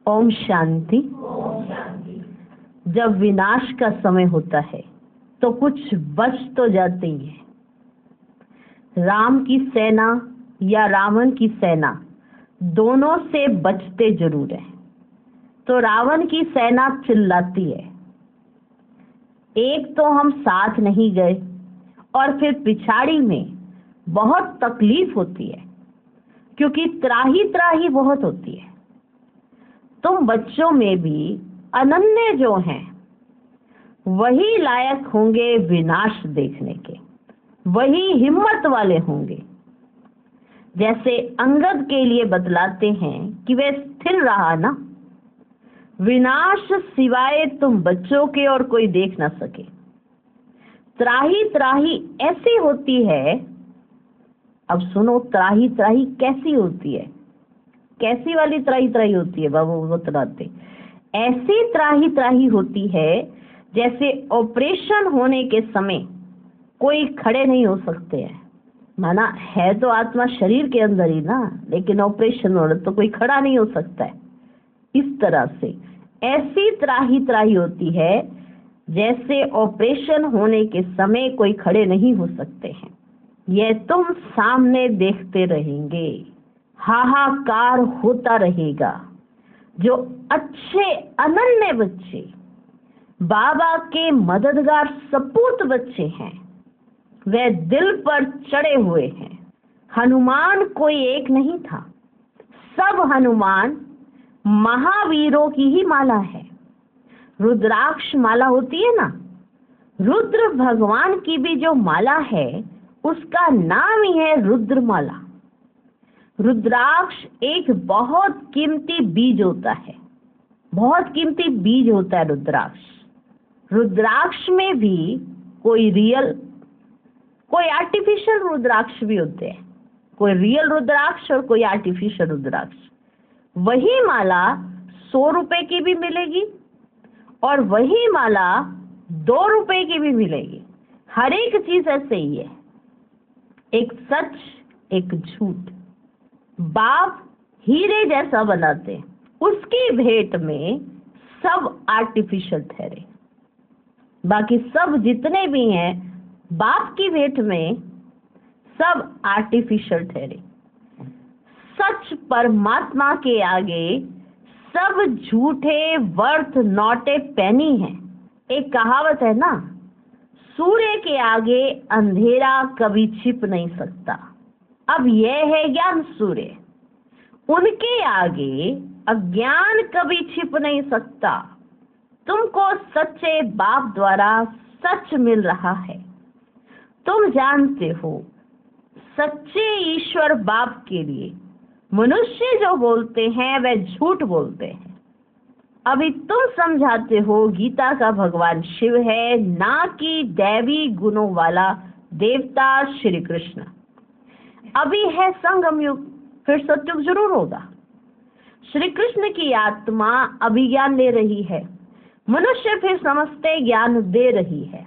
ओम शांति। जब विनाश का समय होता है तो कुछ बच तो जाते ही है। राम की सेना या रावण की सेना दोनों से बचते जरूर है। तो रावण की सेना चिल्लाती है, एक तो हम साथ नहीं गए और फिर पिछाड़ी में बहुत तकलीफ होती है क्योंकि त्राही त्राही बहुत होती है। तुम बच्चों में भी अनन्य जो हैं वही लायक होंगे विनाश देखने के, वही हिम्मत वाले होंगे। जैसे अंगद के लिए बतलाते हैं कि वह स्थिर रहा ना, विनाश सिवाय तुम बच्चों के और कोई देख ना सके। त्राही त्राही ऐसी होती है। अब सुनो, त्राही त्राही कैसी होती है, कैसी वाली त्राही त्राही होती है बाबू बतलाते। ऐसी त्राही त्राही होती है जैसे ऑपरेशन होने के समय कोई खड़े नहीं हो सकते हैं। माना है तो आत्मा शरीर के अंदर ही ना, लेकिन ऑपरेशन हो रहा तो कोई खड़ा नहीं हो सकता है। इस तरह से ऐसी त्राही त्राही होती है जैसे ऑपरेशन होने के समय कोई खड़े नहीं हो सकते हैं। यह तुम सामने देखते रहेंगे, हाहाकार होता रहेगा। जो अच्छे अनन्य बच्चे, बाबा के मददगार सपूत बच्चे हैं, वे दिल पर चढ़े हुए हैं। हनुमान कोई एक नहीं था, सब हनुमान महावीरों की ही माला है। रुद्राक्ष माला होती है ना, रुद्र भगवान की भी जो माला है उसका नाम ही है रुद्र माला। रुद्राक्ष एक बहुत कीमती बीज होता है, बहुत कीमती बीज होता है रुद्राक्ष। रुद्राक्ष में भी कोई रियल, कोई आर्टिफिशियल रुद्राक्ष भी होते हैं। कोई रियल रुद्राक्ष और कोई आर्टिफिशियल रुद्राक्ष। वही माला 100 रुपए की भी मिलेगी और वही माला 2 रुपए की भी मिलेगी। हर एक चीज ऐसे ही है, एक सच एक झूठ। बाप हीरे जैसा बनाते, उसकी भेंट में सब आर्टिफिशियल ठहरे। बाकी सब जितने भी हैं बाप की भेंट में सब आर्टिफिशियल ठहरे। सच परमात्मा के आगे सब झूठे वर्थ नॉट ए पेनी है। एक कहावत है ना, सूर्य के आगे अंधेरा कभी छिप नहीं सकता। अब यह है ज्ञान सूर्य, उनके आगे अज्ञान कभी छिप नहीं सकता। तुमको सच्चे बाप द्वारा सच मिल रहा है। तुम जानते हो सच्चे ईश्वर बाप के लिए मनुष्य जो बोलते हैं वह झूठ बोलते हैं। अभी तुम समझाते हो गीता का भगवान शिव है, ना कि दैवी गुणों वाला देवता श्री कृष्ण। अभी है संगम युग, फिर सतयुग जरूर होगा। श्री कृष्ण की आत्मा अभी ज्ञान ले रही है, मनुष्य फिर समझते ज्ञान दे रही है।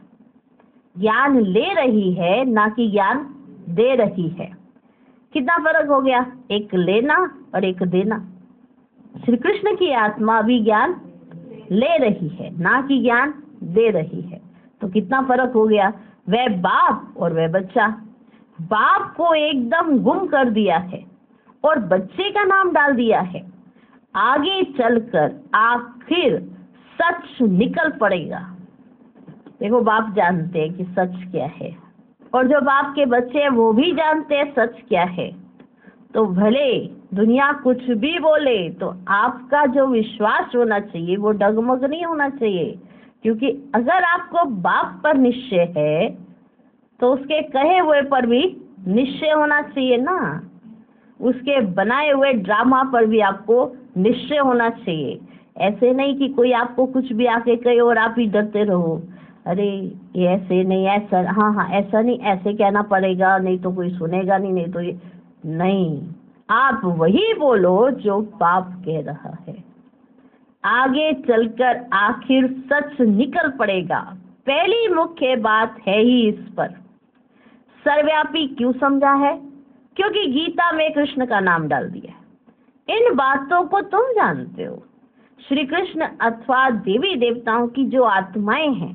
ज्ञान ले रही है ना कि ज्ञान दे रही है। कितना फर्क हो गया, एक लेना और एक देना। श्री कृष्ण की आत्मा अभी ज्ञान ले रही है ना कि ज्ञान दे रही है। तो कितना फर्क हो गया, वह बाप और वह बच्चा। बाप को एकदम गुम कर दिया है और बच्चे का नाम डाल दिया है। आगे चलकर आखिर सच निकल पड़ेगा। देखो, बाप जानते हैं कि सच क्या है और जो बाप के बच्चे हैं वो भी जानते हैं सच क्या है। तो भले दुनिया कुछ भी बोले तो आपका जो विश्वास होना चाहिए वो डगमग नहीं होना चाहिए। क्योंकि अगर आपको बाप पर निश्चय है तो उसके कहे हुए पर भी निश्चय होना चाहिए ना। उसके बनाए हुए ड्रामा पर भी आपको निश्चय होना चाहिए। ऐसे नहीं कि कोई आपको कुछ भी आके कहे और आप ही डरते रहो, अरे ये ऐसे नहीं, ऐसा, हाँ ऐसा नहीं, ऐसे कहना पड़ेगा, नहीं तो कोई सुनेगा नहीं, नहीं तो ये नहीं। आप वही बोलो जो बाप कह रहा है। आगे चलकर आखिर सच निकल पड़ेगा। पहली मुख्य बात है ही इस पर। सर्वव्यापी क्यों समझा है? क्योंकि गीता में कृष्ण का नाम डाल दिया है। इन बातों को तुम जानते हो। श्री कृष्ण अथवा देवी देवताओं की जो आत्माएं हैं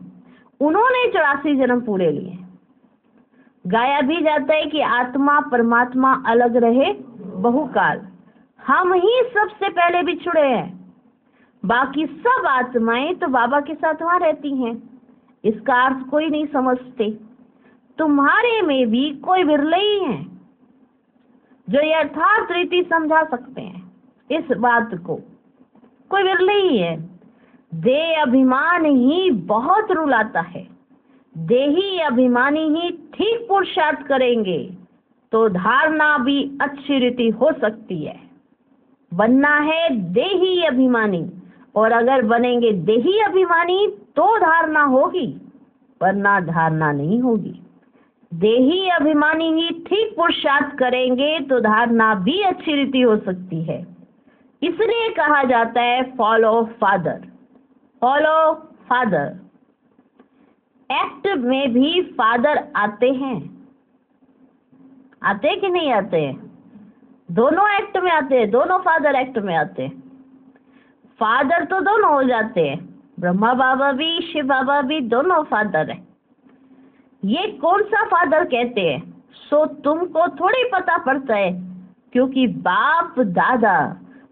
उन्होंने 84 जन्म पूरे लिए। गाया भी जाता है कि आत्मा परमात्मा अलग रहे बहुकाल, हम ही सबसे पहले बिछुड़े हैं, बाकी सब आत्माएं तो बाबा के साथ वहां रहती हैं। इसका अर्थ कोई नहीं समझते। तुम्हारे में भी कोई विरले ही हैं जो यथार्थ रीति समझा सकते हैं इस बात को। कोई विरले ही है। देह अभिमान ही बहुत रुलाता है। देही अभिमानी ही ठीक पुरुषार्थ करेंगे तो धारणा भी अच्छी रीति हो सकती है। बनना है देही अभिमानी, और अगर बनेंगे देही अभिमानी तो धारणा होगी, वरना धारणा नहीं होगी। देही अभिमानी ही ठीक पुरुषार्थ करेंगे तो धारणा भी अच्छी रीति हो सकती है। इसलिए कहा जाता है follow father, follow father. Act में भी फादर आते हैं, आते कि नहीं आते हैं? दोनों एक्ट में आते हैं, दोनों फादर एक्ट में आते हैं। फादर तो दोनों हो जाते हैं, ब्रह्मा बाबा भी शिव बाबा भी दोनों फादर है। ये कौन सा फादर कहते हैं सो तुमको थोड़ी पता पड़ता है, क्योंकि बाप दादा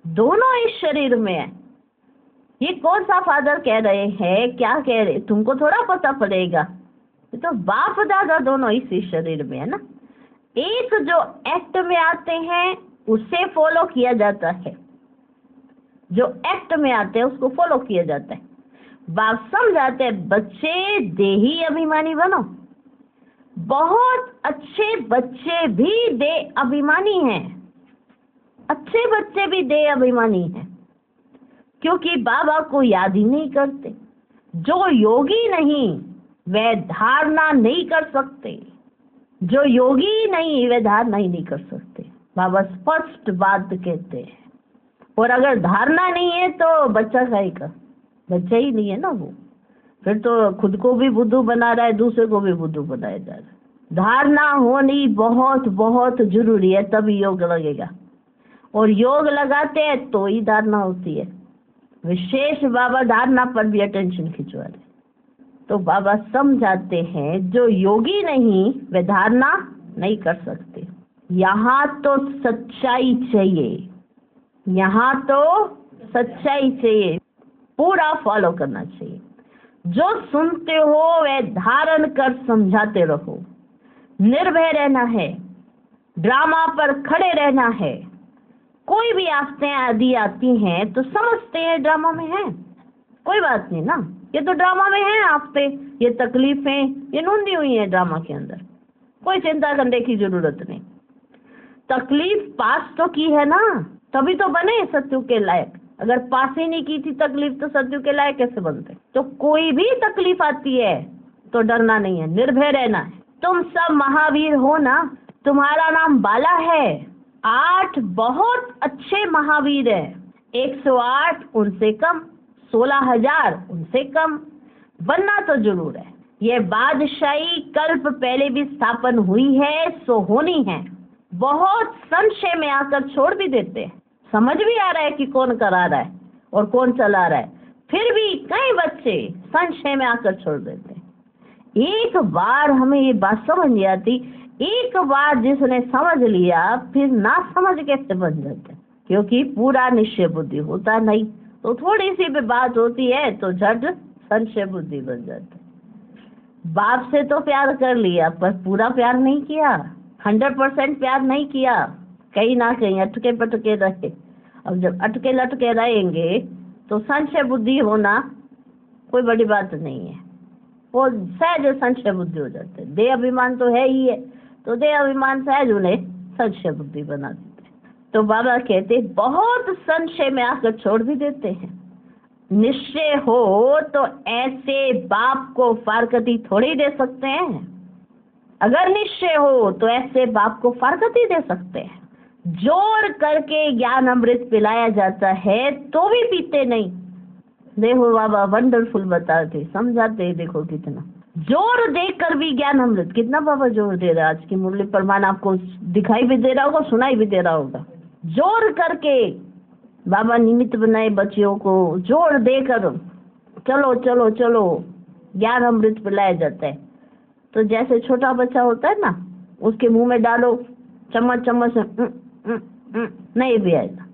दोनों इस शरीर में है। ये कौन सा फादर कह रहे हैं, क्या कह रहे, तुमको थोड़ा पता पड़ेगा। ये तो बाप दादा दोनों इसी शरीर में है ना। एक जो एक्ट में आते हैं उसे फॉलो किया जाता है, जो एक्ट में आते हैं उसको फॉलो किया जाता है। बाप समझाते हैं बच्चे देही अभिमानी बनो। बहुत अच्छे बच्चे भी देह अभिमानी हैं, अच्छे बच्चे भी देह अभिमानी हैं, क्योंकि बाबा को याद ही नहीं करते। जो योगी नहीं वह धारणा नहीं कर सकते, जो योगी नहीं वह धारणा ही नहीं कर सकते। बाबा स्पष्ट बात कहते हैं। और अगर धारणा नहीं है तो बच्चा का बच्चा ही नहीं है ना वो, फिर तो खुद को भी बुद्धू बना रहा है, दूसरे को भी बुद्धू बनाया जा रहा है। धारणा होनी बहुत बहुत जरूरी है, तभी योग लगेगा। और योग लगाते हैं तो ही धारणा होती है। विशेष बाबा धारणा पर भी अटेंशन खिंचवा रहे। तो बाबा समझाते हैं जो योगी नहीं वे धारणा नहीं कर सकते। यहाँ तो सच्चाई चाहिए, यहाँ तो सच्चाई चाहिए, पूरा फॉलो करना चाहिए। जो सुनते हो वह धारण कर समझाते रहो। निर्भय रहना है, ड्रामा पर खड़े रहना है। कोई भी आफतें आदि आती हैं तो समझते हैं ड्रामा में है, कोई बात नहीं ना, ये तो ड्रामा में है आफतें, ये तकलीफें ये नूंदी हुई हैं ड्रामा के अंदर, कोई चिंता करने की जरूरत नहीं। तकलीफ पास तो की है ना, तभी तो बने सत्युग के लायक। अगर पास ही नहीं की थी तकलीफ तो सत्युग के लायक कैसे बनते? तो कोई भी तकलीफ आती है तो डरना नहीं है, निर्भय रहना है। तुम सब महावीर हो ना, तुम्हारा नाम बाला है। 8 बहुत अच्छे महावीर है, 108 उनसे कम, 16,000 उनसे कम, बनना तो जरूर है। ये बादशाही कल्प पहले भी स्थापन हुई है सो होनी है। बहुत संशय में आकर छोड़ भी देते हैं, समझ भी आ रहा है कि कौन करा रहा है और कौन चला रहा है, फिर भी कई बच्चे संशय में आकर छोड़ देते हैं। एक बार हमें ये बात समझ नहीं आती, एक बार जिसने समझ लिया फिर ना समझ कैसे बन जाते, क्योंकि पूरा निश्चय बुद्धि होता नहीं। तो थोड़ी सी भी बात होती है तो झट संशय बुद्धि बन जाती। बाप से तो प्यार कर लिया पर पूरा प्यार नहीं किया, 100% प्यार नहीं किया, कहीं ना कहीं अटके पटके रहे। अब जब अटके लटके रहेंगे तो संशय बुद्धि होना कोई बड़ी बात नहीं है, वो सहज संशय बुद्धि हो जाते। देह अभिमान तो है ही है, तो देह अभिमान सहज उन्हें संशय बुद्धि बना देते। तो बाबा कहते बहुत संशय में आकर छोड़ भी देते हैं। निश्चय हो तो ऐसे बाप को फारकती थोड़ी दे सकते हैं। अगर निश्चय हो तो ऐसे बाप को फारकती दे सकते हैं। जोर करके ज्ञान अमृत पिलाया जाता है तो भी पीते नहीं। देखो बाबा वंडरफुल बताते समझाते, देखो कितना जोर देकर भी ज्ञान अमृत, कितना बाबा जोर दे रहा है। आज की मुरली प्रमाण आपको दिखाई भी दे रहा होगा, सुनाई भी दे रहा होगा। जोर करके बाबा निमित्त बनाए बच्चियों को जोर देकर चलो चलो चलो ज्ञान अमृत पिलाया जाता है। तो जैसे छोटा बच्चा होता है ना, उसके मुंह में डालो चम्मच चम्मच नहीं पिएगा।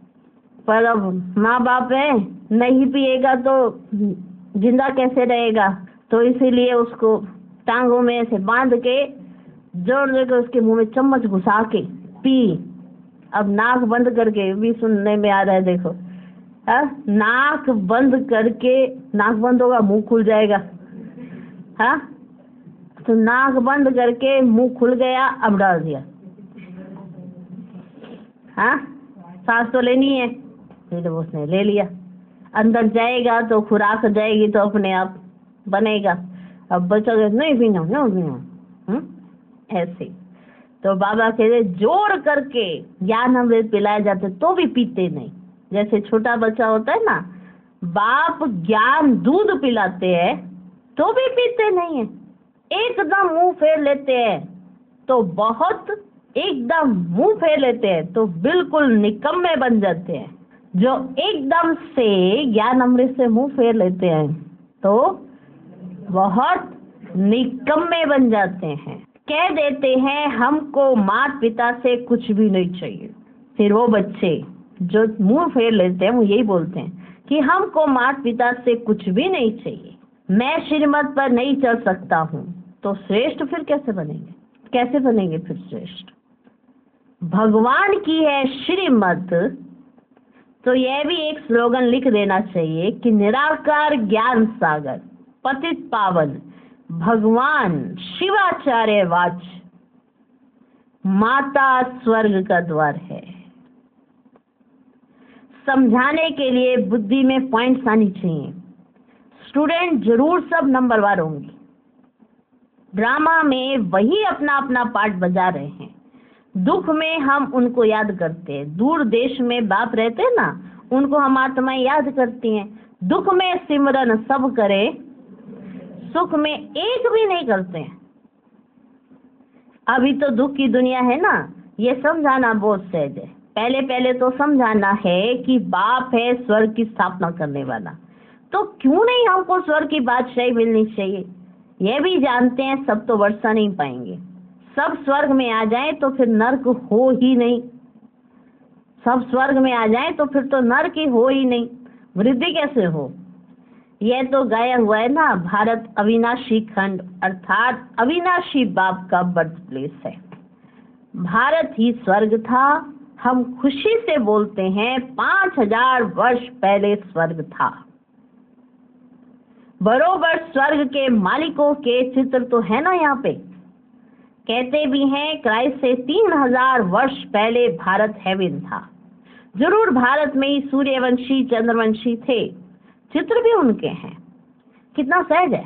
पर अब माँ बाप है, नहीं पिएगा तो जिंदा कैसे रहेगा, तो इसीलिए उसको टांगों में से बांध के जोर देकर उसके मुंह में चम्मच घुसा के पी। अब नाक बंद करके भी सुनने में आ रहा है, देखो नाक बंद करके, नाक बंद होगा मुंह खुल जाएगा। हाँ, तो नाक बंद करके मुंह खुल गया, अब डाल दिया। हाँ, सांस तो लेनी है, फिर उसने ले लिया। अंदर जाएगा तो खुराक जाएगी तो अपने आप बनेगा। अब बच्चा नहीं पीना नहीं पीना, ऐसे। तो बाबा कहते जोर करके ज्ञान अमृत पिलाए जाते तो भी पीते नहीं। जैसे छोटा बच्चा होता है ना, बाप ज्ञान दूध पिलाते हैं तो भी पीते नहीं है, एकदम मुंह फेर लेते हैं तो बहुत, एकदम मुंह फेर लेते हैं तो बिल्कुल निकम्मे बन जाते हैं। जो एकदम से ज्ञान अमृत से मुंह फेर लेते हैं तो बहुत निकम्मे बन जाते हैं। कह देते हैं हमको माता पिता से कुछ भी नहीं चाहिए। फिर वो बच्चे जो मुंह फेर लेते हैं वो यही बोलते हैं कि हमको माता पिता से कुछ भी नहीं चाहिए, मैं श्रीमत पर नहीं चल सकता हूँ। तो श्रेष्ठ फिर कैसे बनेंगे? कैसे बनेंगे फिर श्रेष्ठ? भगवान की है श्रीमत, तो यह भी एक स्लोगन लिख देना चाहिए कि निराकार ज्ञान सागर पतित पावन भगवान शिवाचार्य वाच माता स्वर्ग का द्वार है। समझाने के लिए बुद्धि में पॉइंट्स आनी चाहिए। स्टूडेंट जरूर सब नंबरवार होंगे। ड्रामा में वही अपना अपना पार्ट बजा रहे हैं। दुख में हम उनको याद करते हैं। दूर देश में बाप रहते हैं ना, उनको हम आत्माएं याद करती हैं। दुख में सिमरन सब करे, सुख में एक भी नहीं करते हैं। अभी तो दुख की दुनिया है ना, ये समझाना बहुत सहज है। पहले पहले तो समझाना है कि बाप है स्वर्ग की स्थापना करने वाला, तो क्यों नहीं हमको स्वर्ग की बादशाही मिलनी चाहिए। ये भी जानते हैं सब तो वर्षा नहीं पाएंगे। सब स्वर्ग में आ जाए तो फिर नर्क हो ही नहीं। सब स्वर्ग में आ जाए तो फिर तो नर्क ही हो ही नहीं, वृद्धि कैसे हो। यह तो गाया हुआ है ना, भारत अविनाशी खंड अर्थात अविनाशी बाप का बर्थ प्लेस है। भारत ही स्वर्ग था। हम खुशी से बोलते हैं 5000 वर्ष पहले स्वर्ग था। बरोबर स्वर्ग के मालिकों के चित्र तो है ना यहाँ पे। कहते भी हैं क्राइस्ट से 3000 वर्ष पहले भारत हेवन था। जरूर भारत में ही सूर्यवंशी चंद्रवंशी थे, चित्र भी उनके हैं। कितना सहज है।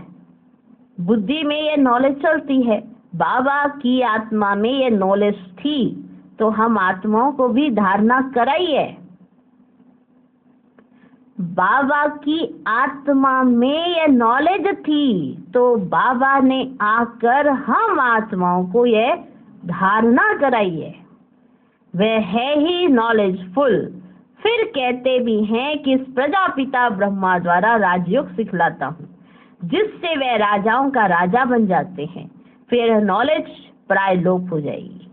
बुद्धि में ये नॉलेज चलती है। बाबा की आत्मा में ये नॉलेज थी तो हम आत्माओं को भी धारणा कराइए। बाबा की आत्मा में ये नॉलेज थी तो बाबा ने आकर हम आत्माओं को ये धारणा कराइए। वह है ही नॉलेजफुल। फिर कहते भी हैं कि इस प्रजापिता ब्रह्मा द्वारा राजयोग सिखलाता हूँ, जिससे वह राजाओं का राजा बन जाते हैं। फिर नॉलेज प्राय लोप हो जाएगी।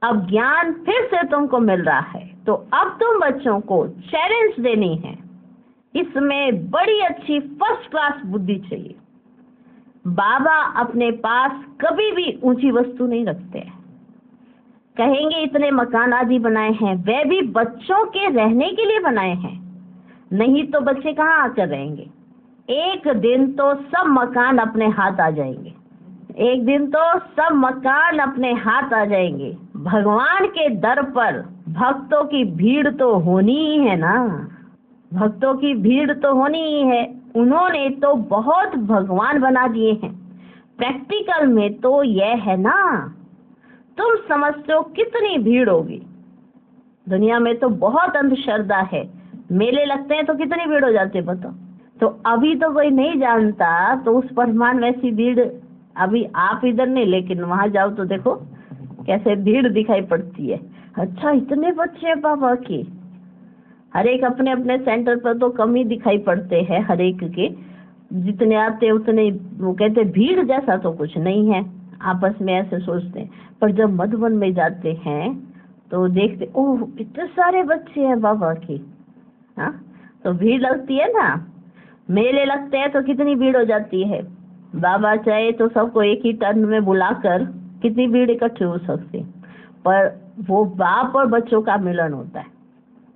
अब ज्ञान फिर से तुमको मिल रहा है तो अब तुम बच्चों को चैलेंज देनी है। इसमें बड़ी अच्छी फर्स्ट क्लास बुद्धि चाहिए। बाबा अपने पास कभी भी ऊंची वस्तु नहीं रखते हैं। कहेंगे इतने मकान आदि बनाए हैं, वे भी बच्चों के रहने के लिए बनाए हैं, नहीं तो बच्चे कहाँ आकर रहेंगे। एक दिन तो सब मकान अपने हाथ आ जाएंगे। एक दिन तो सब मकान अपने हाथ आ जाएंगे। भगवान के दर पर भक्तों की भीड़ तो होनी ही है ना। भक्तों की भीड़ तो होनी ही है। उन्होंने तो बहुत भगवान बना दिए हैं। प्रैक्टिकल में तो यह है ना, तुम समझते हो कितनी भीड़ होगी। दुनिया में तो बहुत अंधश्रद्धा है। मेले लगते हैं तो कितनी भीड़ हो जाती है बताओ। तो अभी तो कोई नहीं जानता तो उस परमान वैसी भीड़ अभी आप इधर नहीं, लेकिन वहां जाओ तो देखो कैसे भीड़ दिखाई पड़ती है। अच्छा इतने बच्चे बाबा के, हर एक अपने अपने सेंटर पर तो कम ही दिखाई पड़ते हैं, हर एक के जितने आते उतने, वो कहते भीड़ जैसा तो कुछ नहीं है, आपस में ऐसे सोचते हैं। पर जब मधुबन में जाते हैं तो देखते, ओह इतने सारे बच्चे हैं बाबा के, हाँ तो भीड़ लगती है ना। मेले लगते हैं तो कितनी भीड़ हो जाती है, बाबा चाहे तो सबको एक ही टर्न में बुलाकर कितनी भीड़ इकट्ठी हो सकती, पर वो बाप और बच्चों का मिलन होता है,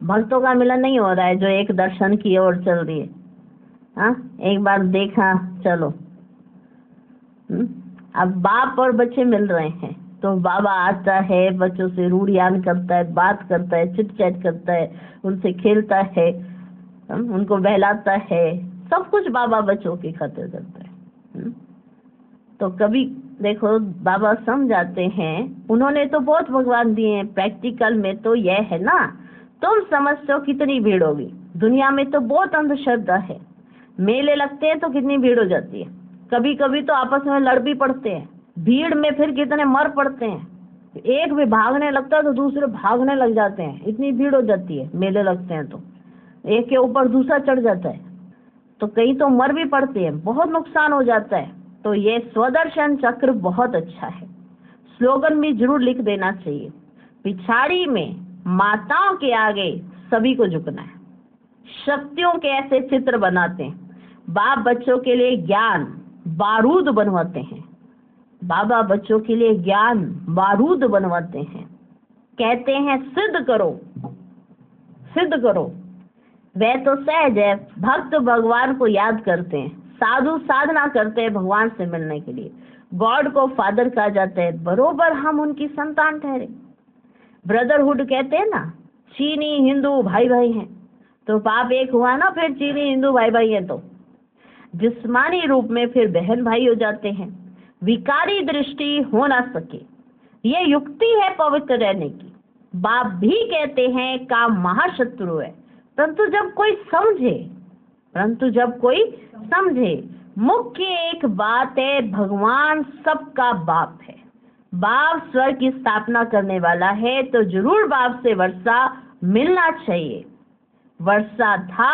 भक्तों का मिलन नहीं हो रहा है जो एक दर्शन की ओर चल रही है। हाँ एक बार देखा चलो, अब बाप और बच्चे मिल रहे हैं तो बाबा आता है, बच्चों से रूढ़ियान करता है, बात करता है, चिट चैट करता है, उनसे खेलता है, उनको बहलाता है, सब कुछ बाबा बच्चों की खातिर करता है। तो कभी देखो बाबा समझाते हैं, उन्होंने तो बहुत भगवान दिए हैं, प्रैक्टिकल में तो यह है ना, तुम समझते हो कितनी भीड़ होगी, दुनिया में तो बहुत अंधश्रद्धा है, मेले लगते हैं तो कितनी भीड़ हो जाती है, कभी कभी तो आपस में लड़ भी पड़ते हैं, भीड़ में फिर कितने मर पड़ते हैं, एक भी भागने लगता है तो दूसरे भागने लग जाते हैं, इतनी भीड़ हो जाती है, मेले लगते हैं तो एक के ऊपर दूसरा चढ़ जाता है, तो कई तो मर भी पड़ते हैं, बहुत नुकसान हो जाता है। तो ये स्वदर्शन चक्र बहुत अच्छा है, स्लोगन भी जरूर लिख देना चाहिए, पिछाड़ी में माताओं के आगे सभी को झुकना है, शक्तियों के ऐसे चित्र बनाते हैं, बाप बच्चों के लिए ज्ञान बारूद बनवाते हैं, बाबा बच्चों के लिए ज्ञान बारूद बनवाते हैं, कहते हैं सिद्ध करो सिद्ध करो। वह तो सहज है, भक्त भगवान को याद करते हैं, साधु साधना करते हैं भगवान से मिलने के लिए, गॉड को फादर कहा जाता है, बरोबर हम उनकी संतान ठहरे। ब्रदरहुड कहते हैं ना, चीनी हिंदू भाई भाई हैं, तो पाप एक हुआ ना, फिर चीनी हिंदू भाई भाई हैं तो जिस्मानी रूप में फिर बहन भाई हो जाते हैं, विकारी दृष्टि हो ना सके, ये युक्ति है पवित्र रहने की। बाप भी कहते हैं काम महाशत्रु है, परंतु जब कोई समझे मुख्य एक बात है, भगवान सबका बाप है, बाप स्वर्ग की स्थापना करने वाला है, तो जरूर बाप से वर्षा मिलना चाहिए, वर्षा था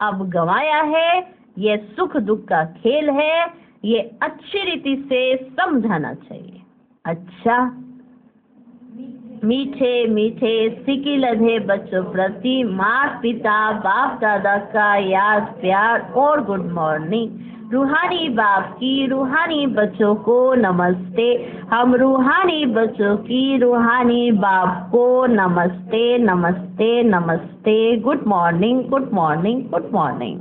अब गंवाया है, ये सुख दुख का खेल है, ये अच्छी रीति से समझाना चाहिए। अच्छा मीठे मीठे सिकी लधे बच्चों प्रति माता पिता बाप दादा का याद प्यार और गुड मॉर्निंग। रूहानी बाप की रूहानी बच्चों को नमस्ते, हम रूहानी बच्चों की रूहानी बाप को नमस्ते नमस्ते नमस्ते। Good morning good morning good morning.